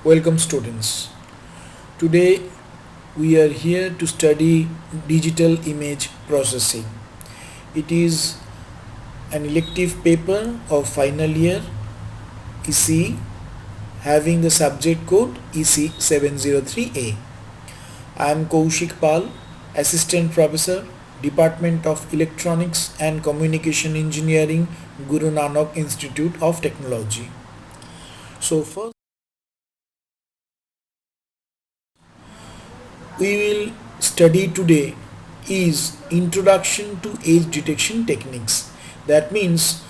Welcome students. Today we are here to study digital image processing. It is an elective paper of final year EC having the subject code EC 703A. I am Kaushik Pal, Assistant Professor, Department of Electronics and Communication Engineering, Guru Nanak Institute of Technology. So first we will study today is introduction to edge detection techniques. That means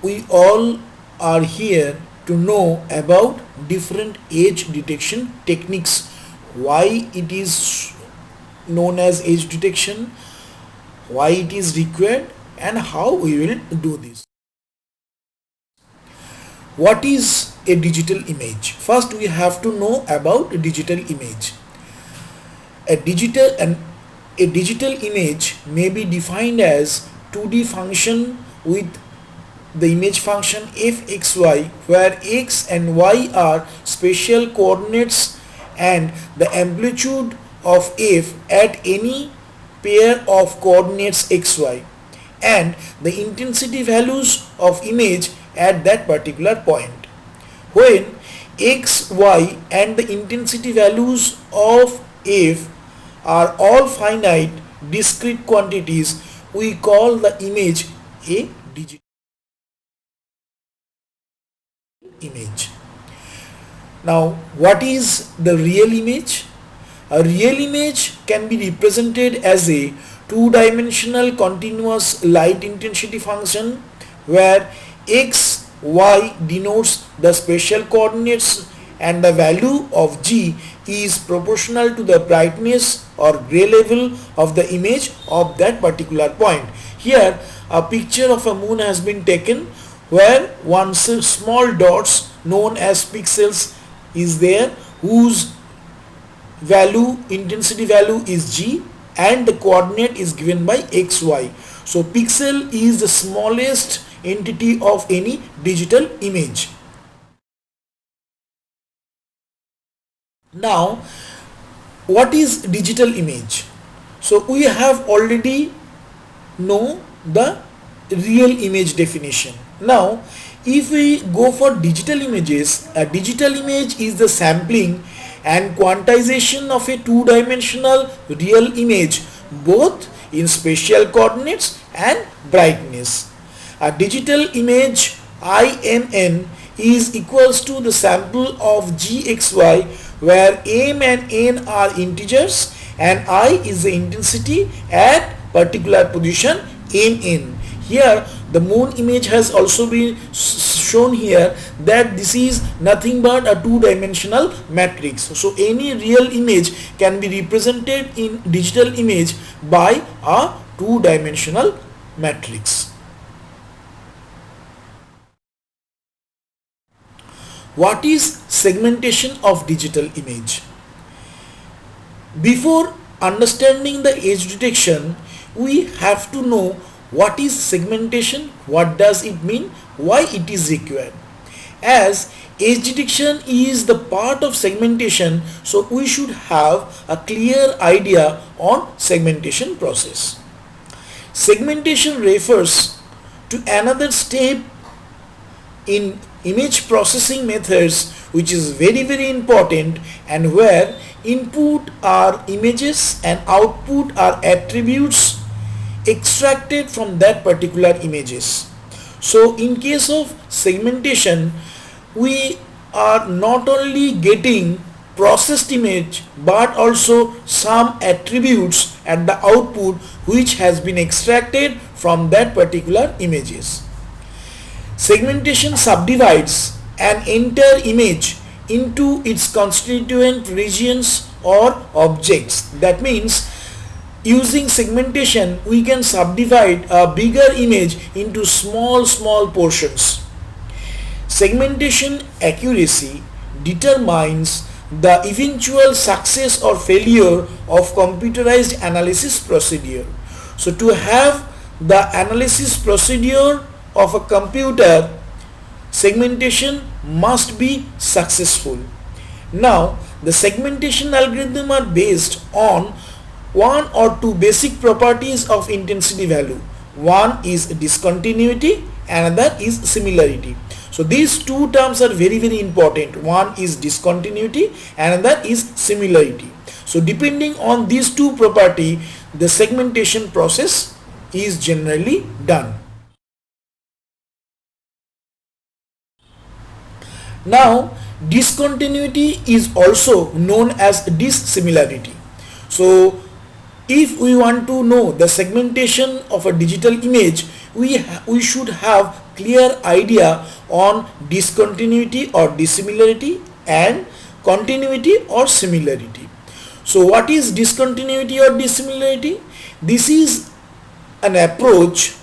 we all are here to know about different edge detection techniques, why it is known as edge detection, why it is required, and how we will do this. What is a digital image? First we have to know about a digital image. A digital image may be defined as 2D function with the image function fxy, where x and y are spatial coordinates and the amplitude of f at any pair of coordinates xy, and the intensity values of image at that particular point. When x, y and the intensity values of f are all finite discrete quantities, we call the image a digital image. Now, what is the real image? A real image can be represented as a two-dimensional continuous light intensity function where x, y denotes the spatial coordinates and the value of g is proportional to the brightness or gray level of the image of that particular point. Here a picture of a moon has been taken where one small dots known as pixels is there, whose intensity value is g, and the coordinate is given by xy. So pixel is the smallest entity of any digital image. Now, what is digital image? So we have already know the real image definition. Now, if we go for digital images, a digital image is the sampling and quantization of a two-dimensional real image, both in spatial coordinates and brightness. A digital image IMN is equals to the sample of gxy, where m and n are integers and I is the intensity at particular position in. Here the moon image has also been shown here that this is nothing but a two-dimensional matrix. So any real image can be represented in digital image by a two-dimensional matrix. What is segmentation of digital image? Before understanding the edge detection, we have to know what is segmentation, what does it mean, why it is required. As edge detection is the part of segmentation, so we should have a clear idea on segmentation process. Segmentation refers to another step in image processing methods which is very important, and where input are images and output are attributes extracted from that particular images. So in case of segmentation, we are not only getting processed image but also some attributes at the output which has been extracted from that particular images. Segmentation subdivides an entire image into its constituent regions or objects. That means using segmentation we can subdivide a bigger image into small portions. Segmentation accuracy determines the eventual success or failure of computerized analysis procedure. So to have the analysis procedure of a computer, segmentation must be successful. Now, the segmentation algorithm are based on one or two basic properties of intensity value. One is discontinuity, another is similarity. So these two terms are very important. One is discontinuity, another is similarity. So depending on these two property, the segmentation process is generally done. Now, discontinuity is also known as dissimilarity. So if we want to know the segmentation of a digital image, we should have clear idea on discontinuity or dissimilarity and continuity or similarity. So what is discontinuity or dissimilarity? This is an approach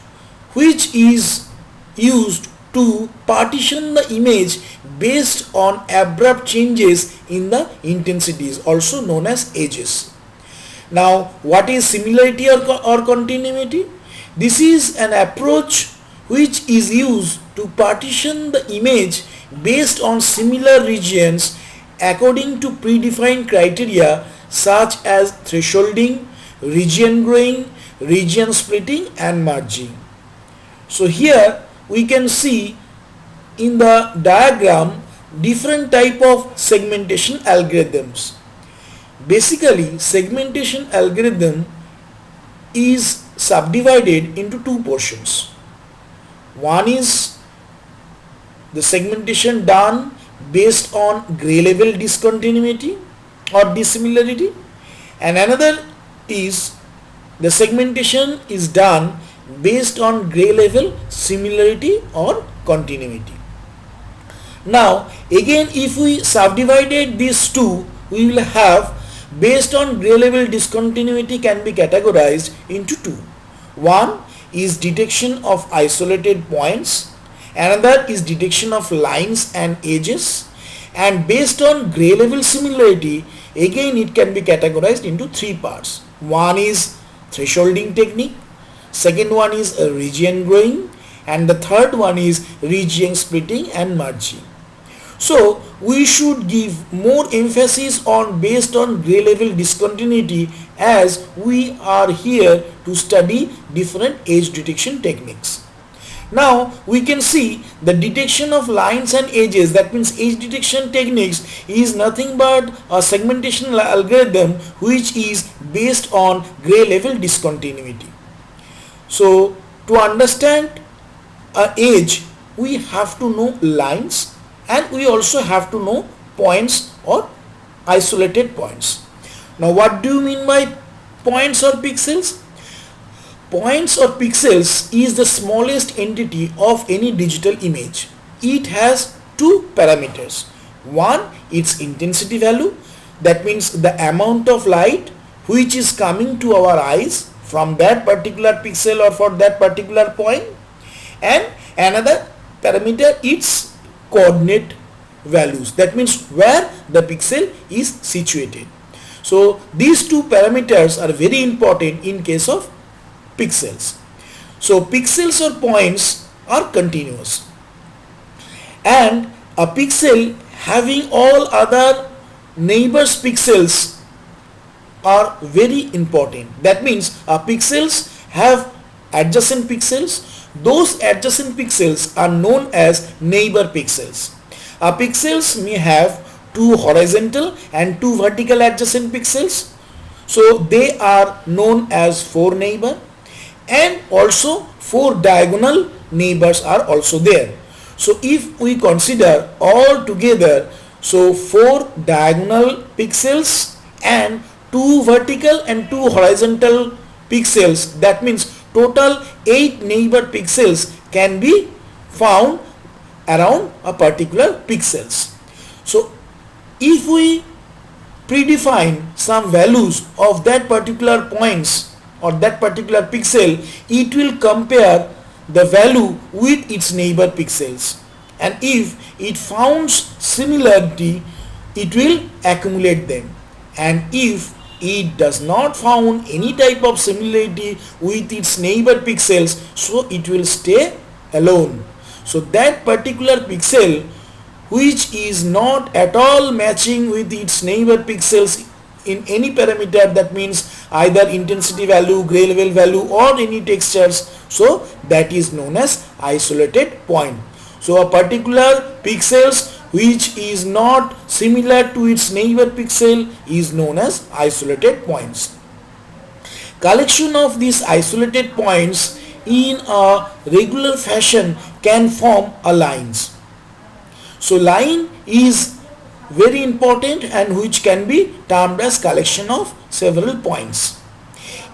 which is used to partition the image based on abrupt changes in the intensities, also known as edges. Now, what is similarity or continuity? This is an approach which is used to partition the image based on similar regions according to predefined criteria such as thresholding, region growing, region splitting and merging. So here we can see in the diagram different type of segmentation algorithms. Basically, segmentation algorithm is subdivided into two portions. One is the segmentation done based on gray level discontinuity or dissimilarity, and another is the segmentation is done based on gray level similarity or continuity. Now again, if we subdivided these two, we will have based on gray level discontinuity can be categorized into two. One is detection of isolated points, another is detection of lines and edges, and based on gray level similarity, again it can be categorized into three parts. One is thresholding technique, second one is a region growing, and the third one is region splitting and merging. So we should give more emphasis on based on gray level discontinuity, as we are here to study different edge detection techniques. Now we can see the detection of lines and edges, that means edge detection techniques, is nothing but a segmentation algorithm which is based on gray level discontinuity. So to understand an edge, we have to know lines and we also have to know points or isolated points. Now what do you mean by points or pixels? Points or pixels is the smallest entity of any digital image. It has two parameters. One, its intensity value, that means the amount of light which is coming to our eyes from that particular pixel or for that particular point, and another parameter, its coordinate values, that means where the pixel is situated. So these two parameters are very important in case of pixels. So pixels or points are continuous, and a pixel having all other neighbors pixels are very important. That means pixels have adjacent pixels. Those adjacent pixels are known as neighbor pixels. Pixels may have two horizontal and two vertical adjacent pixels, so they are known as foreneighbor, and also four diagonal neighbors are also there. So if we consider all together, so four diagonal pixels and two vertical and two horizontal pixels, that means total 8 neighbor pixels can be found around a particular pixels. So if we predefine some values of that particular points or that particular pixel, it will compare the value with its neighbor pixels, and if it finds similarity, it will accumulate them, and if it does not found any type of similarity with its neighbor pixels, so it will stay alone. So that particular pixel which is not at all matching with its neighbor pixels in any parameter, that means either intensity value, gray level value or any textures, so that is known as isolated point. So a particular pixels which is not similar to its neighbor pixel is known as isolated points. Collection of these isolated points in a regular fashion can form a lines. So line is very important and which can be termed as collection of several points.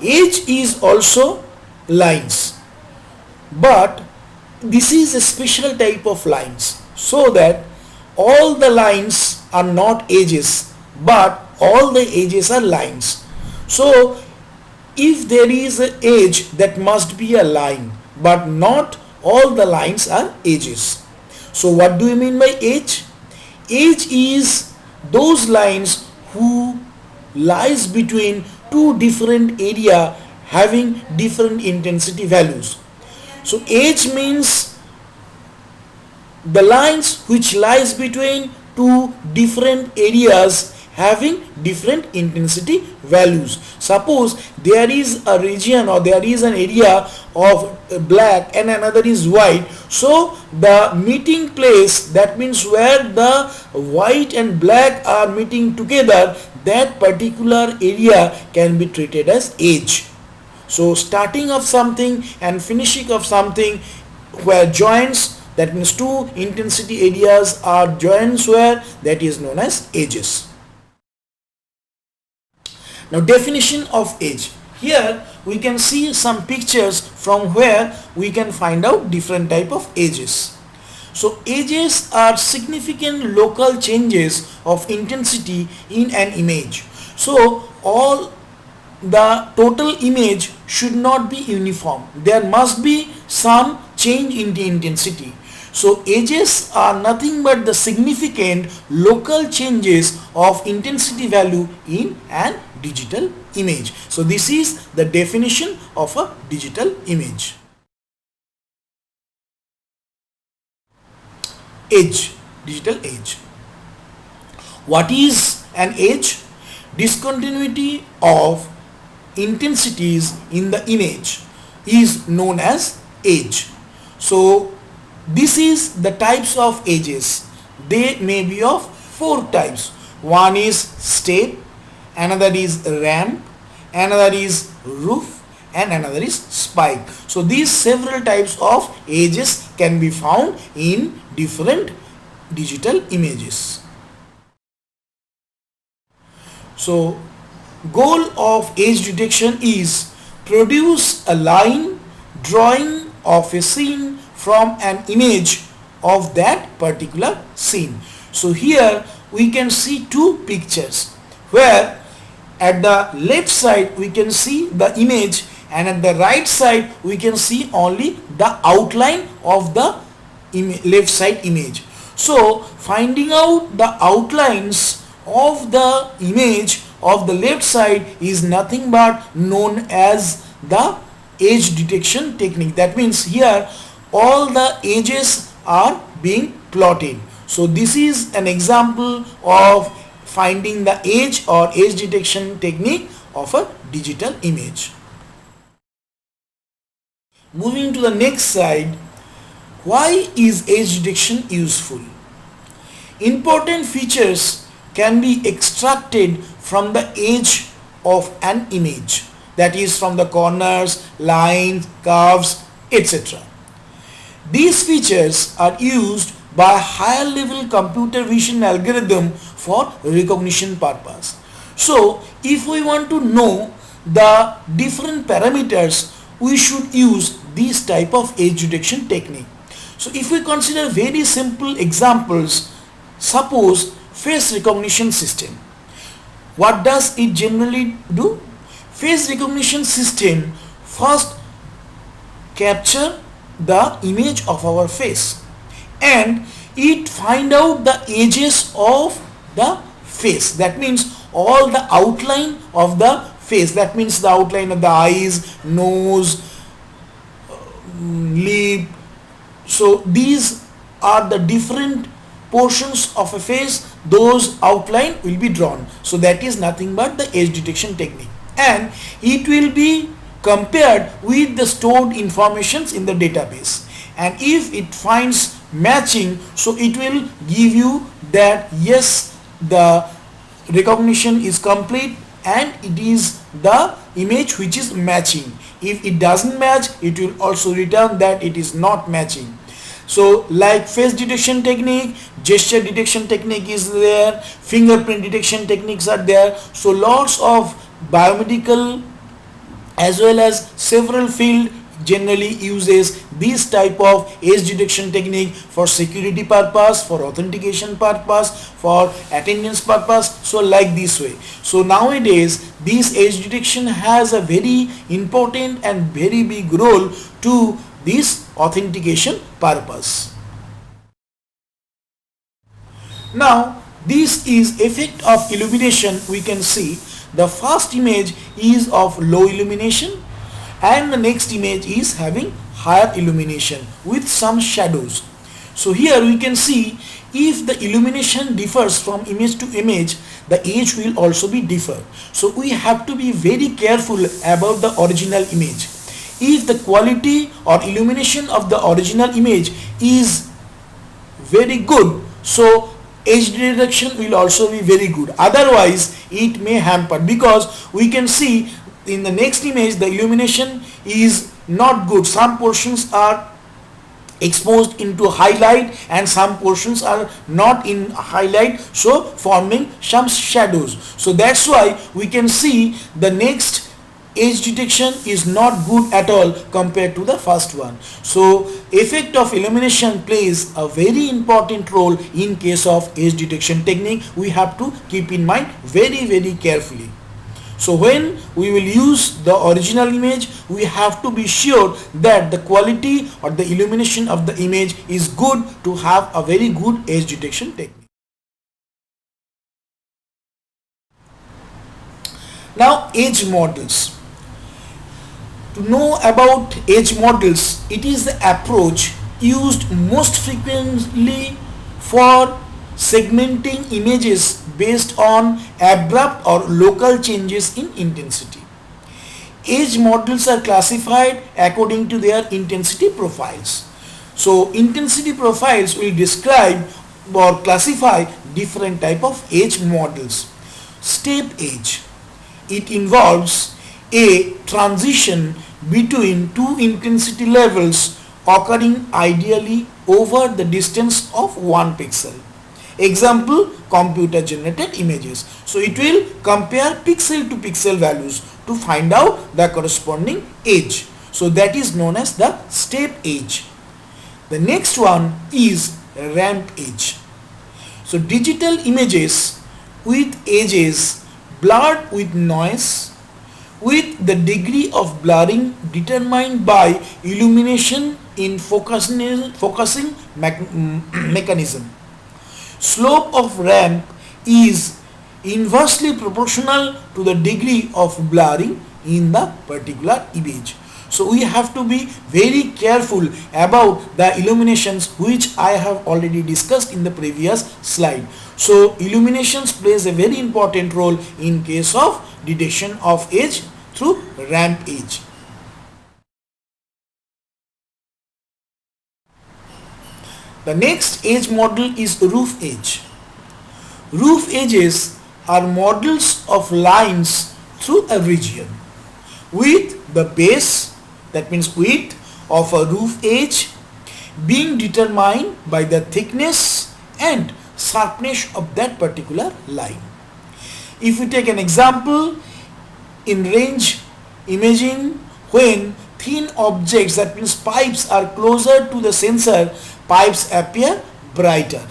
Edge is also lines, but this is a special type of lines, so that all the lines are not edges but all the edges are lines. So if there is an edge, that must be a line, but not all the lines are edges. So what do you mean by edge? Edge is those lines who lies between two different area having different intensity values. So edge means the lines which lies between two different areas having different intensity values. Suppose there is a region or there is an area of black and another is white, so the meeting place, that means where the white and black are meeting together, that particular area can be treated as edge. So starting of something and finishing of something where joints, that means two intensity areas are joints where, that is known as edges. Now definition of edge. Here we can see some pictures from where we can find out different type of edges. So edges are significant local changes of intensity in an image. So all the total image should not be uniform. There must be some change in the intensity. So edges are nothing but the significant local changes of intensity value in an digital image. So this is the definition of a digital image. Edge, digital edge. What is an edge? Discontinuity of intensities in the image is known as edge. So this is the types of edges. They may be of four types. One is step, another is ramp, another is roof and another is spike. So these several types of edges can be found in different digital images. So goal of edge detection is produce a line drawing of a scene from an image of that particular scene. So here we can see two pictures where at the left side we can see the image and at the right side we can see only the outline of the left side image. So finding out the outlines of the image of the left side is nothing but known as the edge detection technique. That means here all the edges are being plotted. So this is an example of finding the edge or edge detection technique of a digital image. Moving to the next slide, why is edge detection useful? Important features can be extracted from the edge of an image, that is from the corners, lines, curves, etc. These features are used by higher level computer vision algorithm for recognition purpose. So if we want to know the different parameters, we should use this type of edge detection technique. So if we consider very simple examples, suppose face recognition system. What does it generally do? Face recognition system first capture the image of our face and it find out the edges of the face. That means all the outline of the face. That means the outline of the eyes, nose, lip. So these are the different portions of a face, those outline will be drawn. So that is nothing but the edge detection technique, and it will be compared with the stored informations in the database, and if it finds matching, so it will give you that yes, the recognition is complete and it is the image which is matching. If it doesn't match, it will also return that it is not matching. So like face detection technique, gesture detection technique is there, fingerprint detection techniques are there. So lots of biomedical as well as several field generally uses this type of edge detection technique for security purpose, for authentication purpose, for attendance purpose. So like this way. So nowadays this edge detection has a very important and very big role to this authentication purpose. Now this is effect of illumination. We can see the first image is of low illumination and the next image is having higher illumination with some shadows. So here we can see if the illumination differs from image to image, the edge will also be differ. So we have to be very careful about the original image. If the quality or illumination of the original image is very good, so edge detection will also be very good. Otherwise it may hamper, because we can see in the next image the illumination is not good. Some portions are exposed into highlight and some portions are not in highlight, so forming some shadows. So that's why we can see the next edge detection is not good at all compared to the first one. So effect of illumination plays a very important role in case of edge detection technique. We have to keep in mind very carefully. So when we will use the original image, we have to be sure that the quality or the illumination of the image is good to have a very good edge detection technique. Now edge models. To know about edge models, it is the approach used most frequently for segmenting images based on abrupt or local changes in intensity. Edge models are classified according to their intensity profiles. So intensity profiles will describe or classify different type of edge models. Step edge. It involves a transition between two intensity levels occurring ideally over the distance of 1 pixel. Example, computer generated images. So it will compare pixel to pixel values to find out the corresponding edge. So that is known as the step edge. The next one is ramp edge. So digital images with edges blurred with noise, with the degree of blurring determined by illumination in focusing mechanism. Slope of ramp is inversely proportional to the degree of blurring in the particular image. So we have to be very careful about the illuminations, which I have already discussed in the previous slide. So illuminations plays a very important role in case of detection of edge through ramp edge. The next edge model is roof edge. Roof edges are models of lines through a region with the base, that means width of a roof edge, being determined by the thickness and sharpness of that particular line. If we take an example in range imaging, when thin objects, that means pipes, are closer to the sensor, pipes appear brighter.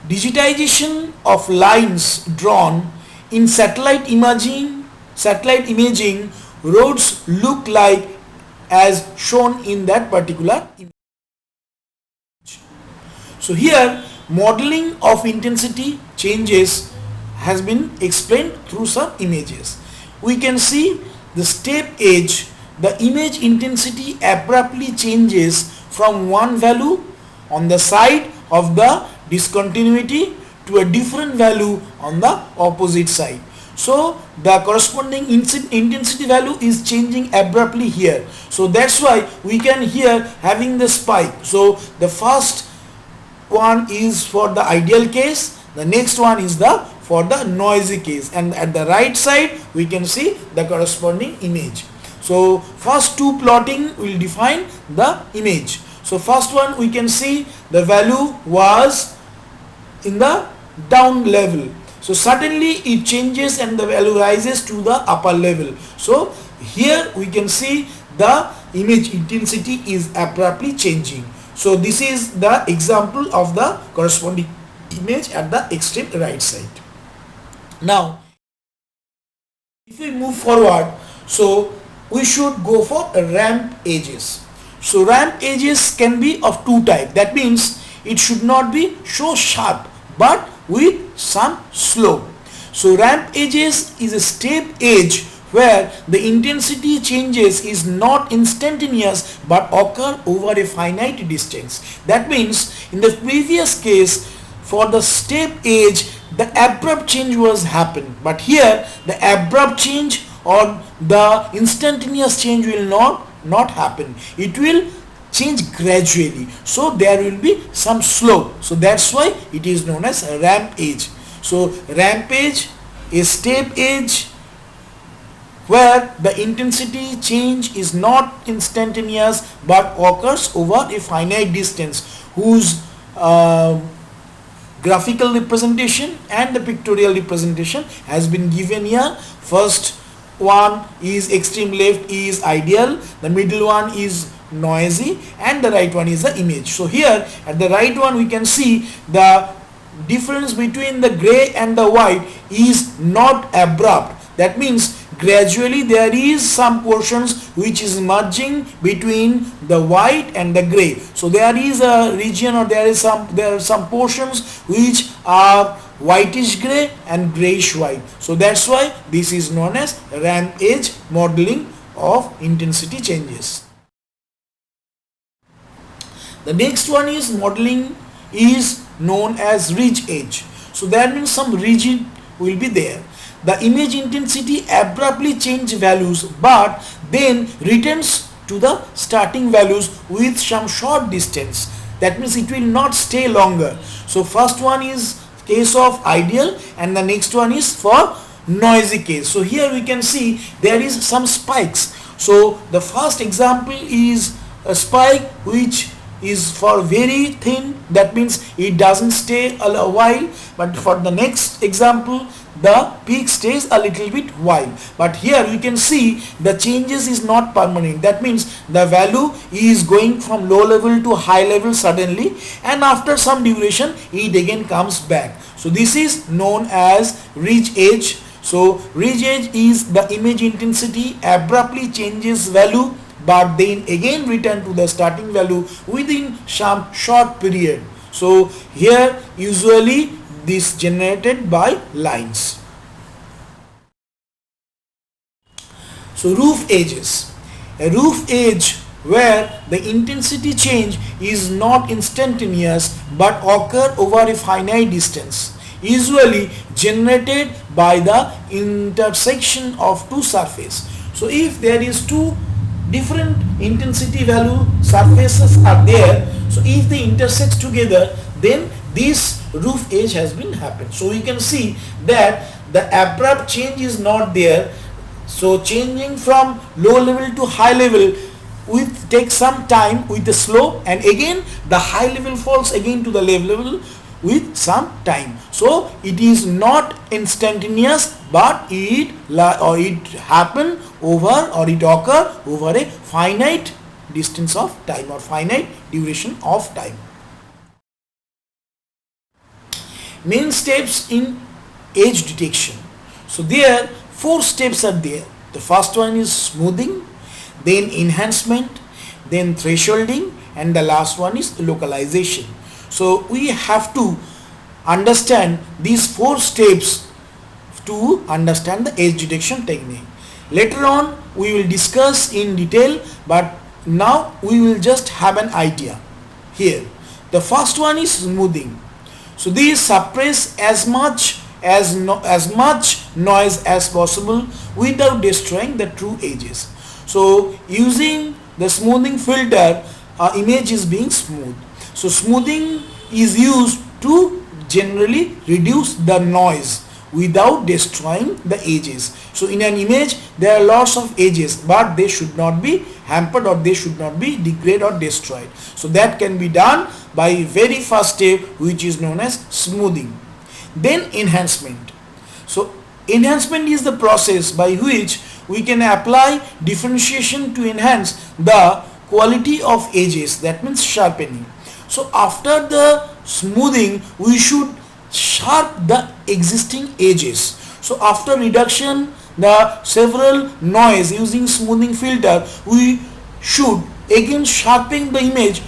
Digitization of lines drawn in satellite imaging, roads look like as shown in that particular image. So here modeling of intensity changes has been explained through some images. We can see the step edge, the image intensity abruptly changes from one value on the side of the discontinuity to a different value on the opposite side. So the corresponding intensity value is changing abruptly here. So that's why we can here having the spike. So the first one is for the ideal case, the next one is the for the noisy case, and at the right side we can see the corresponding image. So first two plotting will define the image. So first one we can see the value was in the down level. So suddenly it changes and the value rises to the upper level. So here we can see the image intensity is abruptly changing. So this is the example of the corresponding image at the extreme right side. Now if we move forward, so we should go for ramp edges. So ramp edges can be of two types. That means it should not be so sharp but with some slope. So ramp edges is a step edge where the intensity changes is not instantaneous but occur over a finite distance. That means in the previous case for the step edge the abrupt change was happened, but here the abrupt change or the instantaneous change will not happen. It will change gradually, so there will be some slope. So that's why it is known as ramp edge. So ramp edge is step edge where the intensity change is not instantaneous but occurs over a finite distance, whose graphical representation and the pictorial representation has been given here. First one is extreme left is ideal, the middle one is noisy, and the right one is the image. So here at the right one we can see the difference between the gray and the white is not abrupt. That means gradually there is some portions which is merging between the white and the gray. So there is a region or there are some portions which are whitish gray and grayish white. So that's why this is known as ramp edge modeling of intensity changes. The next one is modeling is known as ridge edge. So that means some ridge will be there. The image intensity abruptly change values but then returns to the starting values with some short distance. That means it will not stay longer. So first one is case of ideal and the next one is for noisy case. So here we can see there is some spikes. So the first example is a spike which is for very thin, that means it doesn't stay a while, but for the next example the peak stays a little bit while. But here we can see the changes is not permanent. That means the value is going from low level to high level suddenly, and after some duration it again comes back. So this is known as ridge edge. So ridge edge is the image intensity abruptly changes value but then again return to the starting value within some short period. So here usually this generated by lines. So roof edges. A roof edge where the intensity change is not instantaneous but occur over a finite distance, usually generated by the intersection of two surfaces. So if there is two different intensity value surfaces are there, so if they intersect together then this roof edge has been happened. So we can see that the abrupt change is not there. So changing from low level to high level with takes some time with the slope, and again the high level falls again to the low level with some time. So it is not instantaneous but it happen over or it occur over a finite distance of time or finite duration of time. Main steps in edge detection. So there 4 steps are there. The first one is smoothing, then enhancement, then thresholding, and the last one is localization. So we have to understand these 4 steps to understand the edge detection technique. Later on we will discuss in detail, but now we will just have an idea here. The first one is smoothing. So these suppress as much noise as possible without destroying the true edges. So using the smoothing filter, our image is being smooth. So smoothing is used to generally reduce the noise without destroying the edges. So in an image there are lots of edges, but they should not be hampered or they should not be degraded or destroyed. So that can be done by very first step, which is known as smoothing. Then enhancement. So enhancement is the process by which we can apply differentiation to enhance the quality of edges, that means sharpening. So after the smoothing we should sharp the existing edges. So after reduction the several noise using smoothing filter, we should again sharpen the image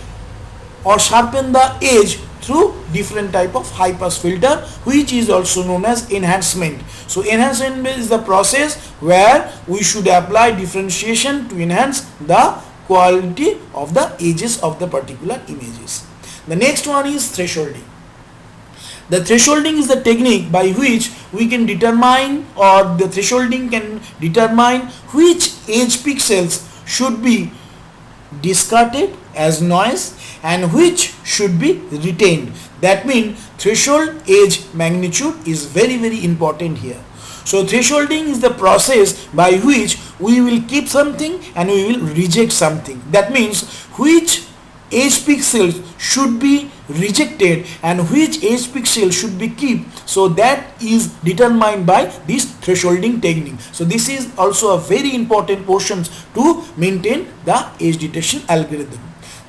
or sharpen the edge through different type of high pass filter, which is also known as enhancement. So enhancement is the process where we should apply differentiation to enhance the quality of the edges of the particular images. The next one is thresholding. The thresholding is the technique by which we can determine, or the thresholding can determine which edge pixels should be discarded as noise and which should be retained. That means threshold edge magnitude is very important here. So thresholding is the process by which we will keep something and we will reject something. That means which edge pixels should be rejected and which edge pixel should be kept. So that is determined by this thresholding technique. So this is also a very important portion to maintain the edge detection algorithm.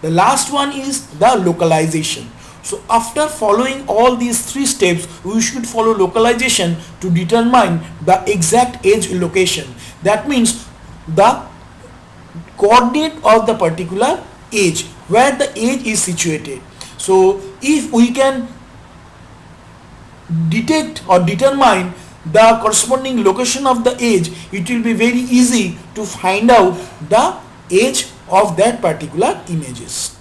The last one is the localization. So after following all these three steps, we should follow localization to determine the exact edge location. That means the coordinate of the particular edge, where the edge is situated. So if we can detect or determine the corresponding location of the edge, it will be very easy to find out the edge of that particular images.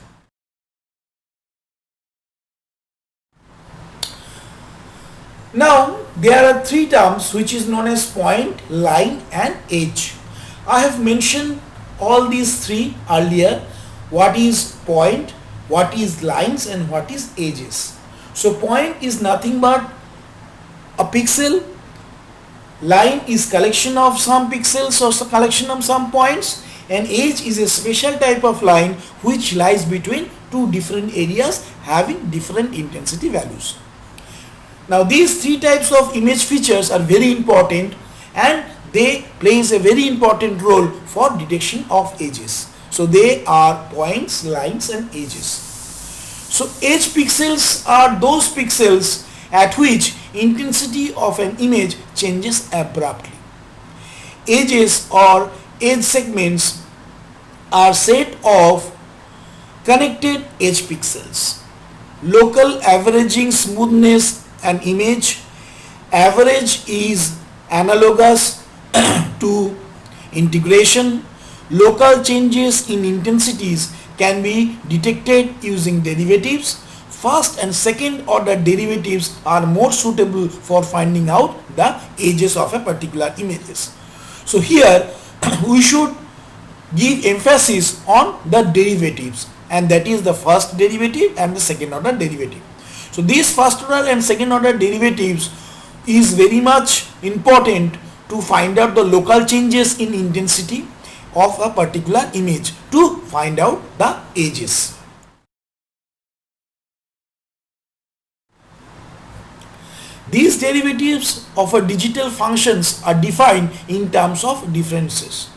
Now there are three terms which is known as point, line and edge. I have mentioned all these three earlier. What is point, what is lines and what is edges. So point is nothing but a pixel, line is collection of some pixels or collection of some points, and edge is a special type of line which lies between two different areas having different intensity values. Now these three types of image features are very important and they plays a very important role for detection of edges. So they are points, lines and edges. So edge pixels are those pixels at which intensity of an image changes abruptly. Edges or edge segments are set of connected edge pixels. Local averaging smoothness an image. Average is analogous to integration. Local changes in intensities can be detected using derivatives. First and second order derivatives are more suitable for finding out the edges of a particular images. So here we should give emphasis on the derivatives, and that is the first derivative and the second order derivative. So these first order and second order derivatives is very much important to find out the local changes in intensity of a particular image to find out the edges. These derivatives of a digital functions are defined in terms of differences.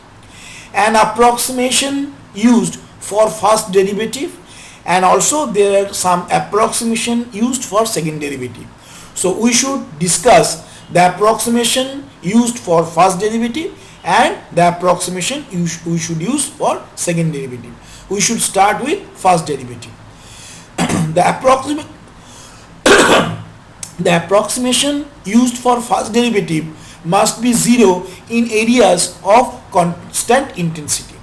An approximation used for first derivative, and also there are some approximation used for second derivative. So we should discuss the approximation used for first derivative and the approximation we should use for second derivative. We should start with first derivative. The approximation used for first derivative must be 0 in areas of constant intensity.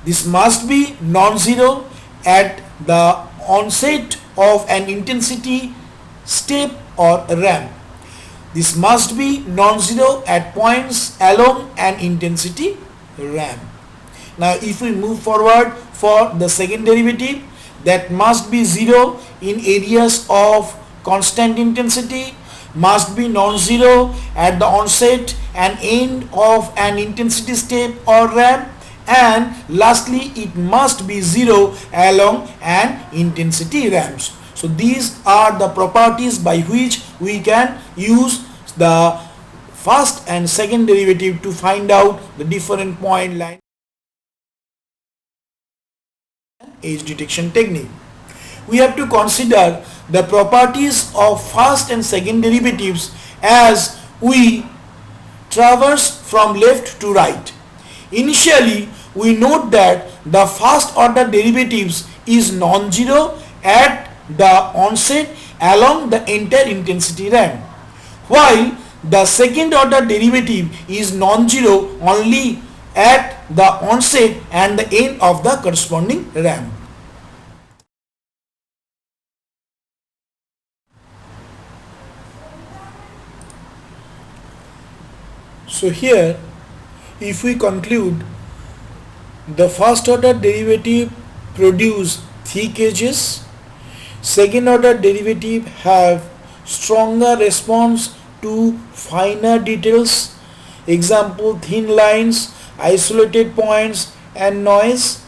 This must be non-zero at the onset of an intensity step or ramp. This must be non-zero at points along an intensity ramp. Now if we move forward for the second derivative, that must be 0 in areas of constant intensity, must be non-zero at the onset and end of an intensity step or ramp, and lastly it must be 0 along an intensity ramps. So these are the properties by which we can use the first and second derivative to find out the different point line edge detection technique. We have to consider the properties of first and second derivatives as we traverse from left to right. Initially, we note that the first order derivatives is non-zero at the onset along the entire intensity ramp, while the second order derivative is non-zero only at the onset and the end of the corresponding ramp. So here, if we conclude, the first order derivative produce thick edges, second order derivative have stronger response to finer details, example thin lines, isolated points and noise.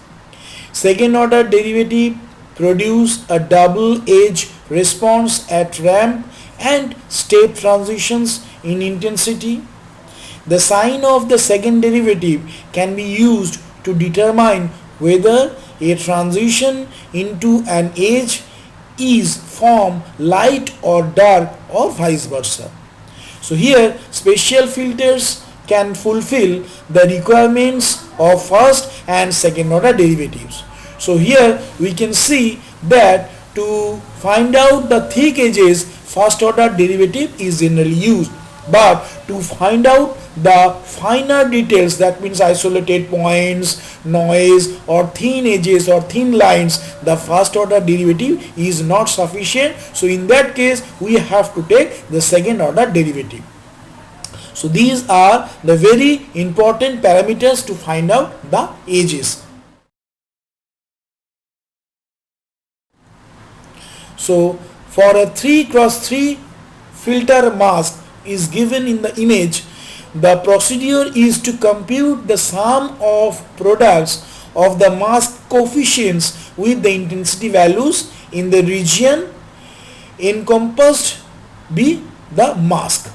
Second order derivative produce a double edge response at ramp and step transitions in intensity. The sign of the second derivative can be used to determine whether a transition into an edge is form light or dark or vice versa. So here special filters can fulfill the requirements of first and second order derivatives. So here we can see that to find out the thick edges, first order derivative is generally used, but to find out the finer details, that means isolated points, noise or thin edges or thin lines, the first order derivative is not sufficient. So in that case we have to take the second order derivative. So these are the very important parameters to find out the edges. So for a 3x3 filter mask is given in the image, the procedure is to compute the sum of products of the mask coefficients with the intensity values in the region encompassed by the mask.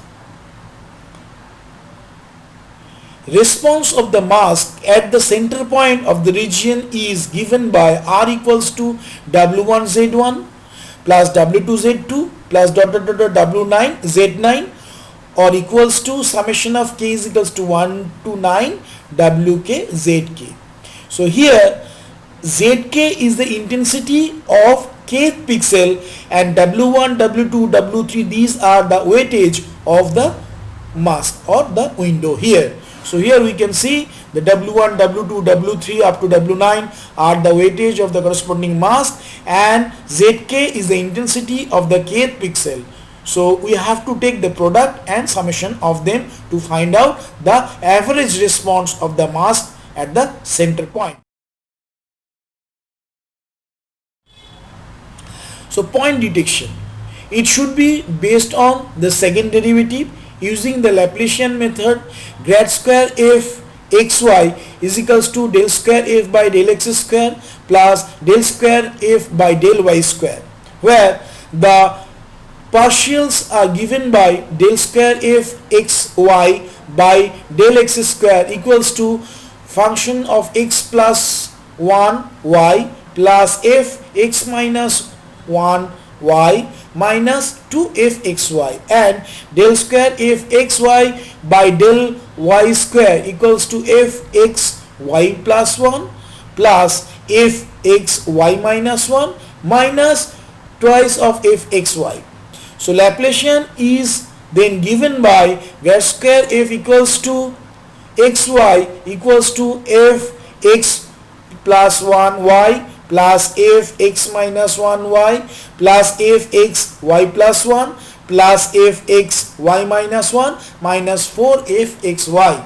Response of the mask at the center point of the region is given by R equals to W1Z1 plus W2Z2 plus W9 Z9, or equals to summation of k is equals to 1 to 9 Wk Zk. So here Zk is the intensity of kth pixel and W1, W2, W3, these are the weightage of the mask or the window here. So here we can see the W1, W2, W3 up to W9 are the weightage of the corresponding mask, and Zk is the intensity of the kth pixel. So we have to take the product and summation of them to find out the average response of the mask at the center point. So point detection, it should be based on the second derivative using the Laplacian method. Grad square f xy is equals to del square f by del x square plus del square f by del y square, where the partials are given by del square f xy by del x square equals to function of x plus 1 y plus f x minus 1 y minus 2f xy, and del square f xy by del y square equals to f x y plus 1 plus f x y minus 1 minus twice of f xy. So Laplacian is then given by grad square f equals to xy equals to f x plus 1 y plus f x minus 1y plus f x y plus 1 plus f x y minus 1 minus 4 f x y.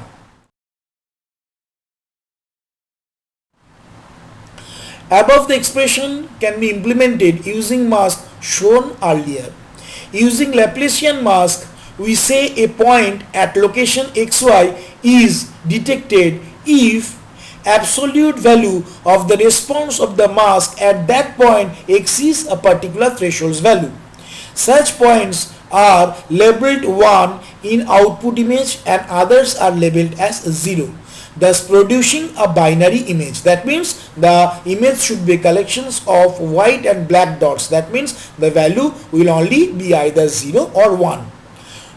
Above the expression can be implemented using mask shown earlier. Using Laplacian mask, we say a point at location xy is detected if absolute value of the response of the mask at that point exceeds a particular threshold value. Such points are labeled 1 in output image and others are labeled as 0, thus producing a binary image. That means the image should be collections of white and black dots. That means the value will only be either 0 or 1.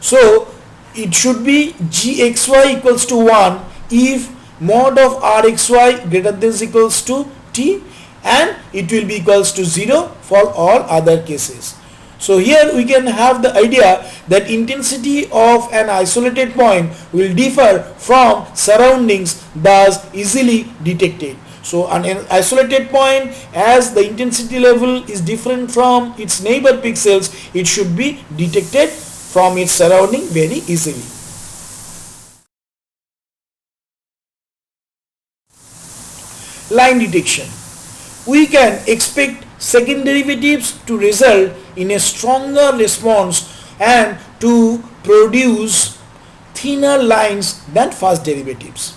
So it should be gxy equals to 1 if mod of rxy greater than or equals to t, and it will be equals to 0 for all other cases. So here we can have the idea that intensity of an isolated point will differ from surroundings, thus easily detected. So an isolated point, as the intensity level is different from its neighbor pixels, it should be detected from its surrounding very easily. Line detection. We can expect second derivatives to result in a stronger response and to produce thinner lines than first derivatives.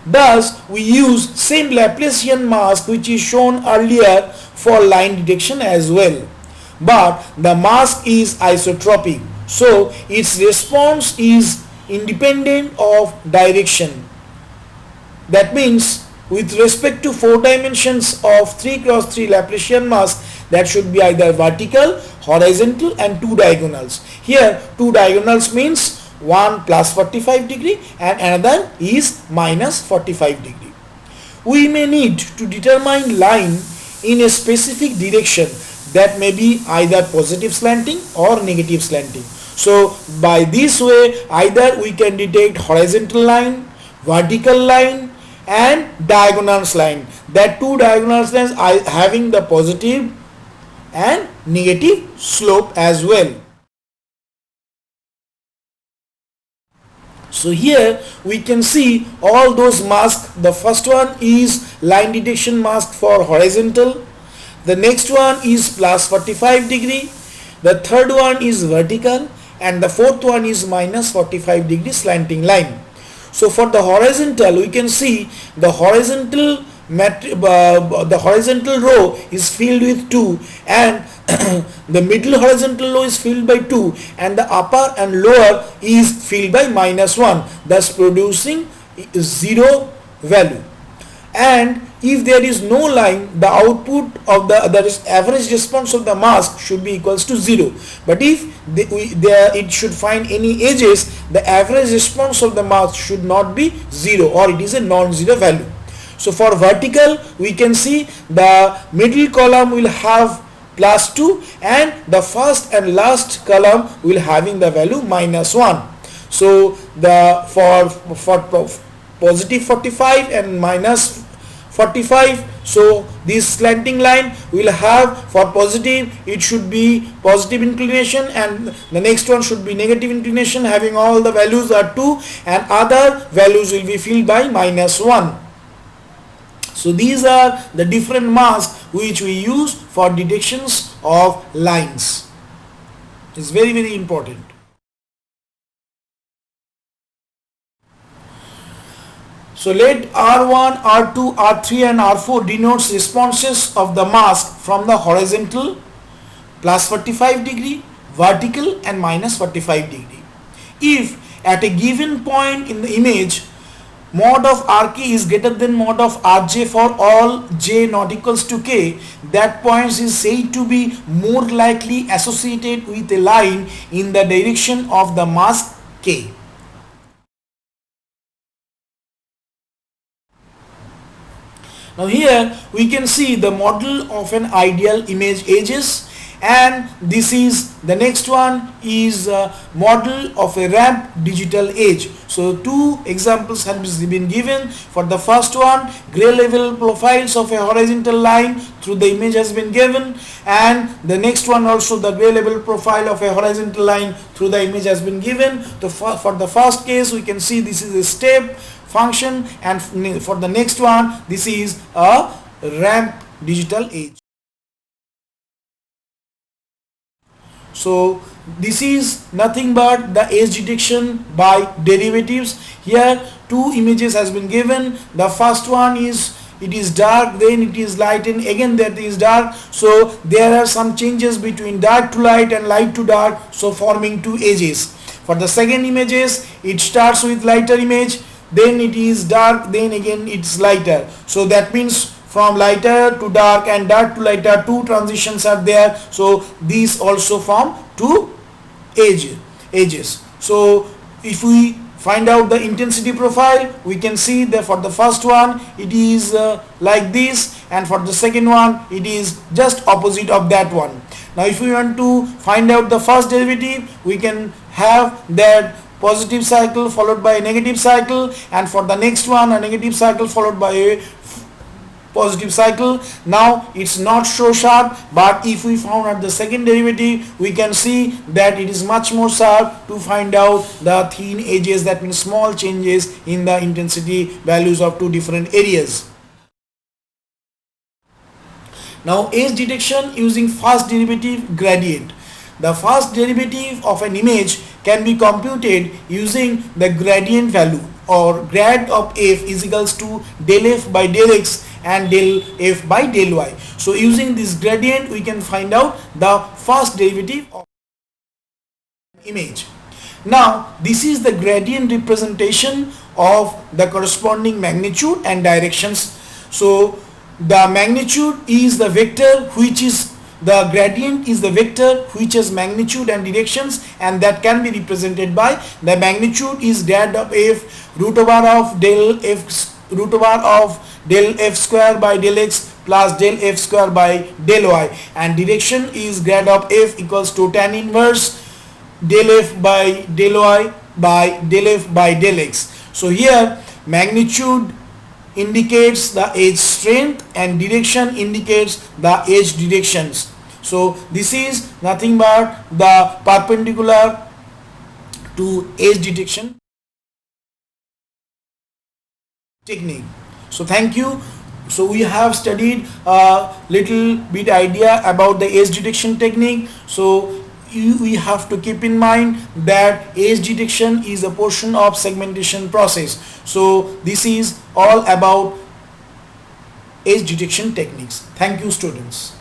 Thus, we use same Laplacian mask which is shown earlier for line detection as well. But the mask is isotropic, so its response is independent of direction. That means with respect to 4 dimensions of 3×3 Laplacian mask, that should be either vertical, horizontal and 2 diagonals. Here 2 diagonals means one plus 45 degree and another is minus 45 degree. We may need to determine line in a specific direction that may be either positive slanting or negative slanting. So by this way either we can detect horizontal line, vertical line and diagonal line. That 2 diagonal lines are having the positive and negative slope as well. So here we can see all those masks. The first one is line detection mask for horizontal. The next one is plus 45 degree. The third one is vertical and the fourth one is minus 45 degree slanting line. So for the horizontal, we can see the horizontal row is filled with 2 and the middle horizontal row is filled by 2 and the upper and lower is filled by minus 1, thus producing 0 value. And if there is no line, the output of the average response of the mask should be equals to 0. But if it should find any edges, the average response of the mask should not be 0 or it is a non-zero value. So for vertical, we can see the middle column will have plus 2 and the first and last column will having the value minus 1. So the for positive 45 and minus 45, so this slanting line will have for positive it should be positive inclination and the next one should be negative inclination having all the values are 2 and other values will be filled by minus 1. So these are the different masks which we use for detections of lines. It's very, very important. So let R1, R2, R3 and R4 denotes responses of the mask from the horizontal plus 45 degree, vertical and minus 45 degree. If at a given point in the image mod of Rk is greater than mod of Rj for all j not equals to k, that point is said to be more likely associated with a line in the direction of the mask k. Now here we can see the model of an ideal image edges And this is the next one is a model of a ramp digital edge. So two examples have been given. For the first one, gray level profiles of a horizontal line through the image has been given, and the next one also the gray level profile of a horizontal line through the image has been given. So for the first case we can see this is a step function, and for the next one this is a ramp digital edge. So this is nothing but the edge detection by derivatives. Here two images has been given. The first one is it is dark, then it is light, and again that is dark. So there are some changes between dark to light and light to dark, so forming two edges. For the second images, it starts with lighter image, then it is dark, then again it's lighter. So that means from lighter to dark and dark to lighter, two transitions are there. So these also form two edges. So if we find out the intensity profile, we can see that for the first one it is like this, and for the second one it is just opposite of that one. Now if we want to find out the first derivative, we can have that positive cycle followed by a negative cycle, and for the next one a negative cycle followed by a positive cycle. Now it's not so sharp, but if we found out the second derivative, we can see that it is much more sharp to find out the thin edges, that means small changes in the intensity values of two different areas. Now edge detection using first derivative gradient. The first derivative of an image can be computed using the gradient value, or grad of f is equals to del f by del x and del f by del y. So using this gradient we can find out the first derivative of image. Now this is the gradient representation of the corresponding magnitude and directions. So the magnitude is the vector which is the gradient is the vector which has magnitude and directions, and that can be represented by the magnitude is grad of f root over of del f square by del x plus del f square by del y, and direction is grad of f equals to tan inverse del f by del y by del f by del x. So here magnitude indicates the edge strength and direction indicates the edge directions. So this is nothing but the perpendicular to edge detection technique. So thank you. So we have studied a little bit idea about the edge detection technique. So we have to keep in mind that edge detection is a portion of segmentation process. So this is all about edge detection techniques. Thank you, students.